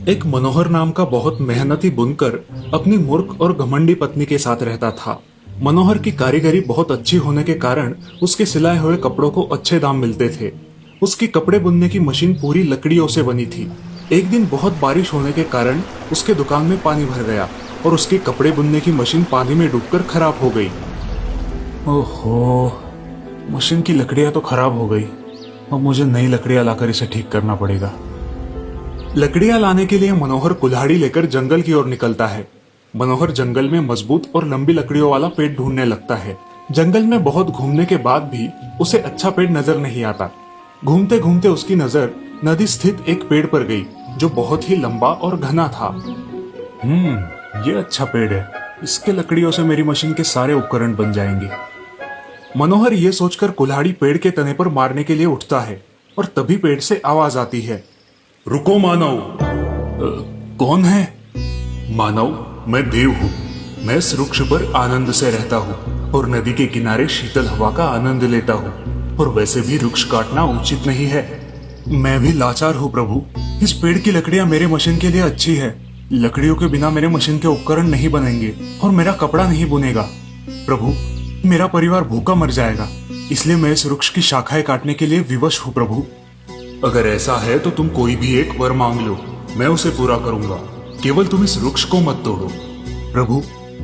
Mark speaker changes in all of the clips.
Speaker 1: एक मनोहर नाम का बहुत मेहनती बुनकर अपनी मूर्ख और घमंडी पत्नी के साथ रहता था। मनोहर की कारीगरी बहुत अच्छी होने के कारण उसके सिलाए हुए कपड़ों को अच्छे दाम मिलते थे। उसकी कपड़े बुनने की मशीन पूरी लकड़ियों से बनी थी। एक दिन बहुत बारिश होने के कारण उसके दुकान में पानी भर गया और उसकी कपड़े बुनने की मशीन पानी में डूबकर खराब हो गई। ओहो, मशीन की लकड़ियां तो खराब हो गई। अब मुझे नई लकड़ियां लाकर इसे ठीक करना पड़ेगा। लकड़ियां लाने के लिए मनोहर कुल्हाड़ी लेकर जंगल की ओर निकलता है। मनोहर जंगल में मजबूत और लंबी लकड़ियों वाला पेड़ ढूंढने लगता है। जंगल में बहुत घूमने के बाद भी उसे अच्छा पेड़ नजर नहीं आता। घूमते घूमते उसकी नजर नदी स्थित एक पेड़ पर गई जो बहुत ही लंबा और घना था। ये अच्छा पेड़ है। इसके लकड़ियों से मेरी मशीन के सारे उपकरण बन जाएंगे। मनोहर ये सोचकर कुल्हाड़ी पेड़ के तने पर मारने के लिए उठता है और तभी पेड़ से आवाज आती है, रुको मानव। कौन है? मानव, मैं देव हूँ। मैं इस वृक्ष पर आनंद से रहता हूँ और नदी के किनारे शीतल हवा का आनंद लेता हूँ, और वैसे भी वृक्ष काटना उचित नहीं है। मैं भी लाचार हूँ प्रभु। इस पेड़ की लकड़ियाँ मेरे मशीन के लिए अच्छी है। लकड़ियों के बिना मेरे मशीन के उपकरण नहीं बनेंगे और मेरा कपड़ा नहीं बुनेगा। प्रभु, मेरा परिवार भूखा मर जाएगा, इसलिए मैं इस वृक्ष की शाखाएं काटने के लिए विवश हूँ प्रभु। अगर ऐसा है तो तुम कोई भी एक वर मांग लो, मैं उसे पूरा करूंगा। केवल तुम इस वृक्ष को मत तोड़ो। प्रभु,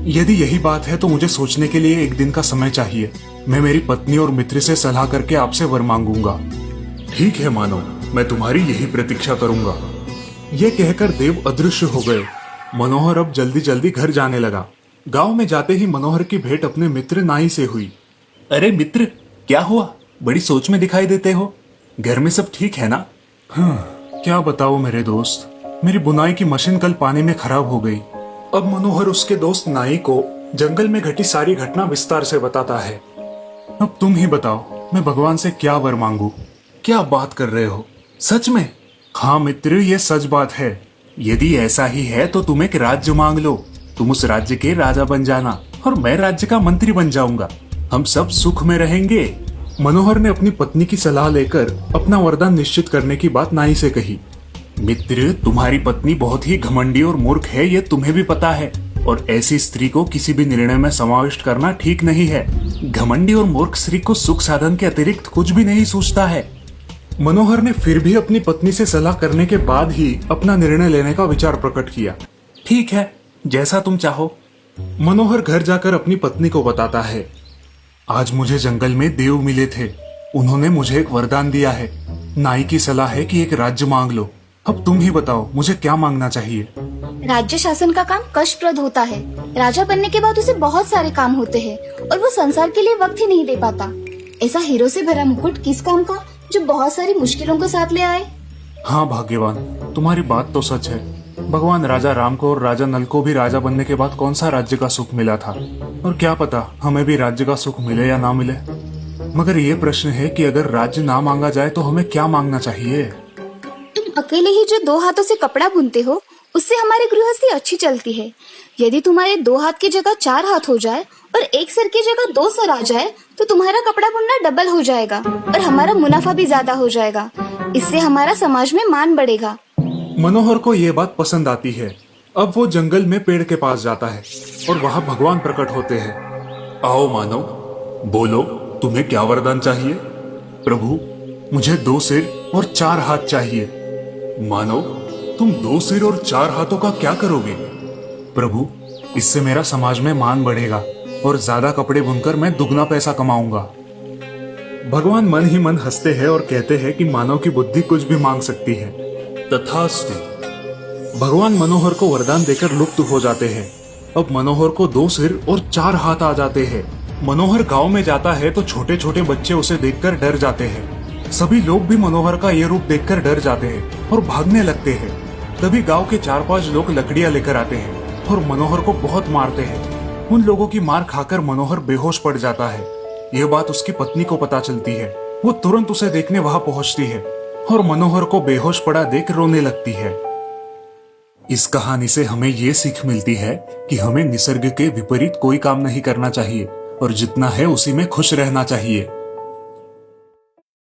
Speaker 1: यदि यही बात है तो मुझे सोचने के लिए एक दिन का समय चाहिए। मैं मेरी पत्नी और मित्र से सलाह करके आपसे वर मांगूंगा। ठीक है मानव, मैं तुम्हारी यही प्रतीक्षा करूंगा। ये कहकर देव अदृश्य हो गए। मनोहर अब जल्दी जल्दी घर जाने लगा। गांव में जाते ही मनोहर की भेंट अपने मित्र नाई से हुई। अरे मित्र, क्या हुआ? बड़ी सोच में दिखाई देते हो। घर में सब ठीक है ना? क्या बताऊं मेरे दोस्त, मेरी बुनाई की मशीन कल पानी में खराब हो गई। अब मनोहर उसके दोस्त नाई को जंगल में घटी सारी घटना विस्तार से बताता है। अब तुम ही बताओ, मैं भगवान से क्या वर मांगू? क्या बात कर रहे हो? सच में? हाँ मित्र, ये सच बात है। यदि ऐसा ही है तो तुम एक राज्य मांग लो। तुम उस राज्य के राजा बन जाना और मैं राज्य का मंत्री बन जाऊंगा। हम सब सुख में रहेंगे। मनोहर ने अपनी पत्नी की सलाह लेकर अपना वरदान निश्चित करने की बात नाई से कही। मित्र, तुम्हारी पत्नी बहुत ही घमंडी और मूर्ख है, ये तुम्हें भी पता है, और ऐसी स्त्री को किसी भी निर्णय में समाविष्ट करना ठीक नहीं है। घमंडी और मूर्ख स्त्री को सुख साधन के अतिरिक्त कुछ भी नहीं सूझता है। मनोहर ने फिर भी अपनी पत्नी से सलाह करने के बाद ही अपना निर्णय लेने का विचार प्रकट किया। ठीक है, जैसा तुम चाहो। मनोहर घर जाकर अपनी पत्नी को बताता है, आज मुझे जंगल में देव मिले थे। उन्होंने मुझे एक वरदान दिया है। नाई की सलाह है कि एक राज्य मांग लो। अब तुम ही बताओ, मुझे क्या मांगना चाहिए?
Speaker 2: राज्य शासन का काम कष्टप्रद होता है। राजा बनने के बाद उसे बहुत सारे काम होते हैं और वो संसार के लिए वक्त ही नहीं दे पाता। ऐसा हीरो से भरा मुकुट किस काम का, जो बहुत सारी मुश्किलों को साथ ले आए।
Speaker 1: हाँ भाग्यवान, तुम्हारी बात तो सच है। भगवान राजा राम को और राजा नल को भी राजा बनने के बाद कौन सा राज्य का सुख मिला था, और क्या पता हमें भी राज्य का सुख मिले या ना मिले। मगर ये प्रश्न है कि अगर राज्य ना मांगा जाए तो हमें क्या मांगना चाहिए?
Speaker 2: तुम अकेले ही जो 2 हाथों से कपड़ा बुनते हो, उससे हमारी गृहस्थी अच्छी चलती है। यदि तुम्हारे 2 हाथ की जगह 4 हाथ हो जाए और एक सर की जगह 2 सर आ जाए तो तुम्हारा कपड़ा बुनना डबल हो जाएगा और हमारा मुनाफा भी ज्यादा हो जाएगा। इससे हमारा समाज में मान बढ़ेगा।
Speaker 1: मनोहर को ये बात पसंद आती है। अब वो जंगल में पेड़ के पास जाता है और वहाँ भगवान प्रकट होते हैं। आओ मानव, बोलो, तुम्हें क्या वरदान चाहिए? प्रभु, मुझे 2 सिर और 4 हाथ चाहिए। मानव, तुम 2 सिर और 4 हाथों का क्या करोगे? प्रभु, इससे मेरा समाज में मान बढ़ेगा और ज्यादा कपड़े बुनकर मैं दुगना पैसा कमाऊंगा। भगवान मन ही मन हंसते हैं और कहते हैं कि मानव की बुद्धि कुछ भी मांग सकती है। तथास्तु। भगवान मनोहर को वरदान देकर लुप्त हो जाते हैं। अब मनोहर को 2 सिर और 4 हाथ आ जाते हैं। मनोहर गांव में जाता है तो छोटे छोटे बच्चे उसे देखकर डर जाते हैं। सभी लोग भी मनोहर का ये रूप देखकर डर जाते हैं और भागने लगते हैं। तभी गांव के 4-5 लोग लकड़ियां लेकर आते हैं और मनोहर को बहुत मारते हैं। उन लोगों की मार खाकर मनोहर बेहोश पड़ जाता है। यह बात उसकी पत्नी को पता चलती है। वो तुरंत उसे देखने वहां पहुंचती है और मनोहर को बेहोश पड़ा देख रोने लगती है। इस कहानी से हमें ये सीख मिलती है कि हमें निसर्ग के विपरीत कोई काम नहीं करना चाहिए और जितना है उसी में खुश रहना चाहिए।